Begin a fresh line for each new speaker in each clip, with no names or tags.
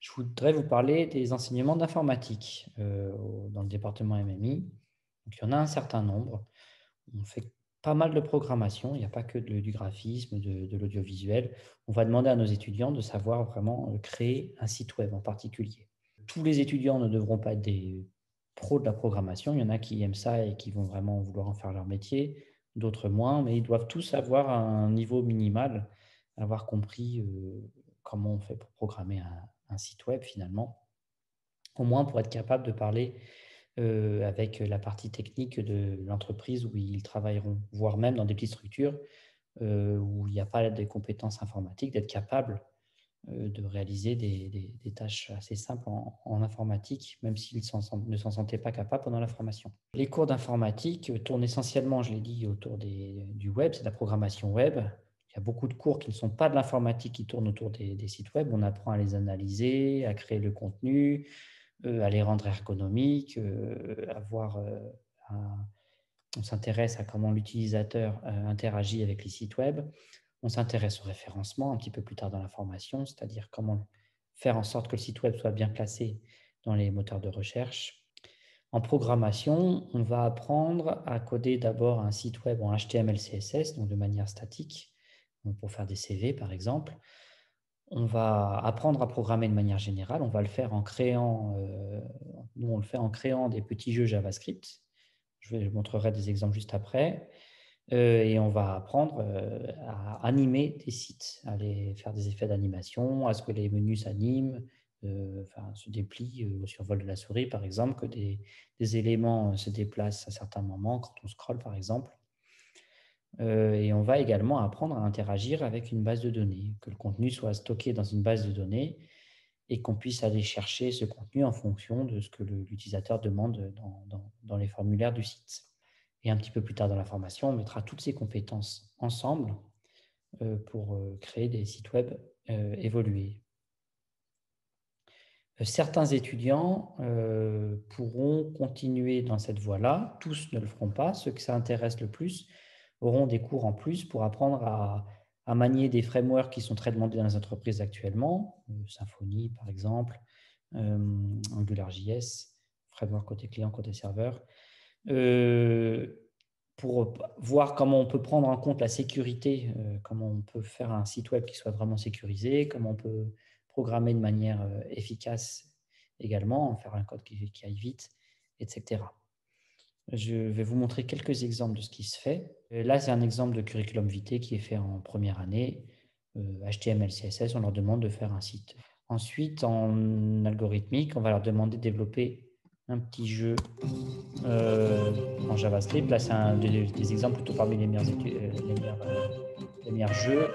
Je voudrais vous parler des enseignements d'informatique dans le département MMI. Donc, il y en a un certain nombre. On fait pas mal de programmation. Il n'y a pas que du graphisme, de l'audiovisuel. On va demander à nos étudiants de savoir vraiment créer un site web en particulier. Tous les étudiants ne devront pas être des pros de la programmation. Il y en a qui aiment ça et qui vont vraiment vouloir en faire leur métier, d'autres moins, mais ils doivent tous avoir un niveau minimal, avoir compris comment on fait pour programmer un site web finalement, au moins pour être capable de parler avec la partie technique de l'entreprise où ils travailleront, voire même dans des petites structures où il n'y a pas de compétences informatiques, d'être capable de réaliser des tâches assez simples en informatique, même s'ils ne s'en sentaient pas capables pendant la formation. Les cours d'informatique tournent essentiellement, je l'ai dit, autour du web, c'est de la programmation web. Il y a beaucoup de cours qui ne sont pas de l'informatique qui tournent autour des sites web. On apprend à les analyser, à créer le contenu, à les rendre ergonomiques, on s'intéresse à comment l'utilisateur interagit avec les sites web. On s'intéresse au référencement un petit peu plus tard dans la formation, c'est-à-dire comment faire en sorte que le site web soit bien placé dans les moteurs de recherche. En programmation, on va apprendre à coder d'abord un site web en HTML, CSS, donc de manière statique, pour faire des CV par exemple. On va apprendre à programmer de manière générale. On va le faire en créant, nous on le fait en créant des petits jeux JavaScript. Je montrerai des exemples juste après. Et on va apprendre à animer des sites, à les faire des effets d'animation, à ce que les menus s'animent, se déplient au survol de la souris, par exemple, que des éléments se déplacent à certains moments, quand on scrolle, par exemple. Et on va également apprendre à interagir avec une base de données, que le contenu soit stocké dans une base de données et qu'on puisse aller chercher ce contenu en fonction de ce que l'utilisateur demande dans les formulaires du site. Et un petit peu plus tard dans la formation, on mettra toutes ces compétences ensemble pour créer des sites web évolués. Certains étudiants pourront continuer dans cette voie-là, tous ne le feront pas. Ceux que ça intéresse le plus auront des cours en plus pour apprendre à manier des frameworks qui sont très demandés dans les entreprises actuellement, Symfony par exemple, AngularJS, framework côté client, côté serveur, pour voir comment on peut prendre en compte la sécurité, comment on peut faire un site web qui soit vraiment sécurisé, comment on peut programmer de manière efficace également, faire un code qui aille vite, etc. Je vais vous montrer quelques exemples de ce qui se fait. Là, c'est un exemple de curriculum vitae qui est fait en première année. HTML, CSS, on leur demande de faire un site. Ensuite, en algorithmique, on va leur demander de développer un petit jeu en JavaScript. Là, c'est des exemples plutôt parmi les meilleurs jeux.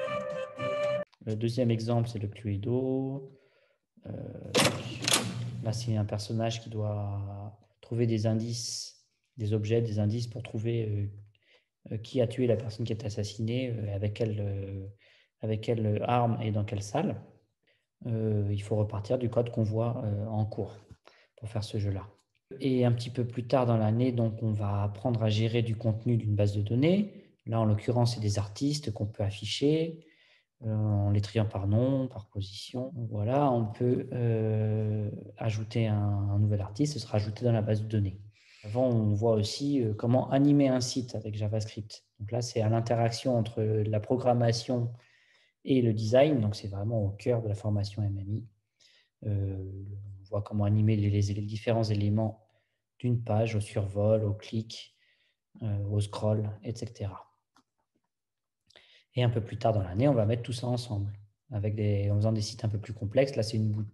Le deuxième exemple, c'est le Cluedo. Là, c'est un personnage qui doit trouver des indices, des objets, des indices pour trouver qui a tué la personne qui est assassinée, avec quelle arme et dans quelle salle. Il faut repartir du code qu'on voit en cours pour faire ce jeu-là. Et un petit peu plus tard dans l'année, donc, on va apprendre à gérer du contenu d'une base de données. Là, en l'occurrence, c'est des artistes qu'on peut afficher en les triant par nom, par position. Voilà, on peut ajouter un nouvel artiste, ce sera ajouté dans la base de données. Avant, on voit aussi comment animer un site avec JavaScript. Donc là, c'est à l'interaction entre la programmation et le design. Donc, c'est vraiment au cœur de la formation MMI. On voit comment animer les différents éléments d'une page, au survol, au clic, au scroll, etc. Et un peu plus tard dans l'année, on va mettre tout ça ensemble, en faisant des sites un peu plus complexes. Là, c'est une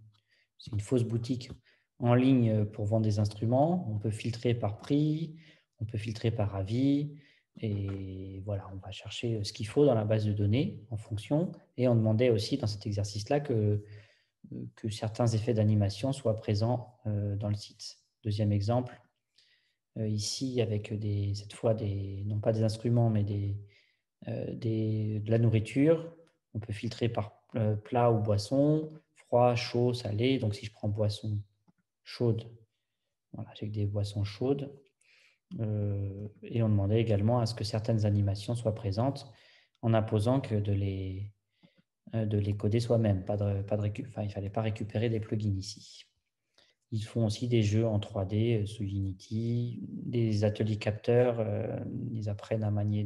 fausse boutique en ligne pour vendre des instruments. On peut filtrer par prix, on peut filtrer par avis. Et voilà, on va chercher ce qu'il faut dans la base de données en fonction. Et on demandait aussi dans cet exercice-là que certains effets d'animation soient présents dans le site. Deuxième exemple, ici avec cette fois non pas des instruments, mais de la nourriture. On peut filtrer par plat ou boisson, froid, chaud, salé. Donc si je prends boisson chaude, voilà, j'ai des boissons chaudes. Et on demandait également à ce que certaines animations soient présentes en imposant que de les coder soi-même. Enfin, il ne fallait pas récupérer des plugins ici. Ils font aussi des jeux en 3D sous Unity, des ateliers capteurs. Ils apprennent à manier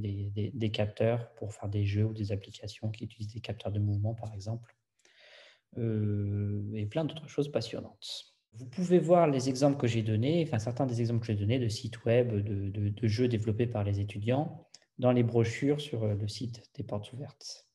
des capteurs pour faire des jeux ou des applications qui utilisent des capteurs de mouvement, par exemple, et plein d'autres choses passionnantes. Vous pouvez voir les exemples que j'ai donnés, enfin certains des exemples que j'ai donnés de sites web, de jeux développés par les étudiants dans les brochures sur le site des Portes Ouvertes.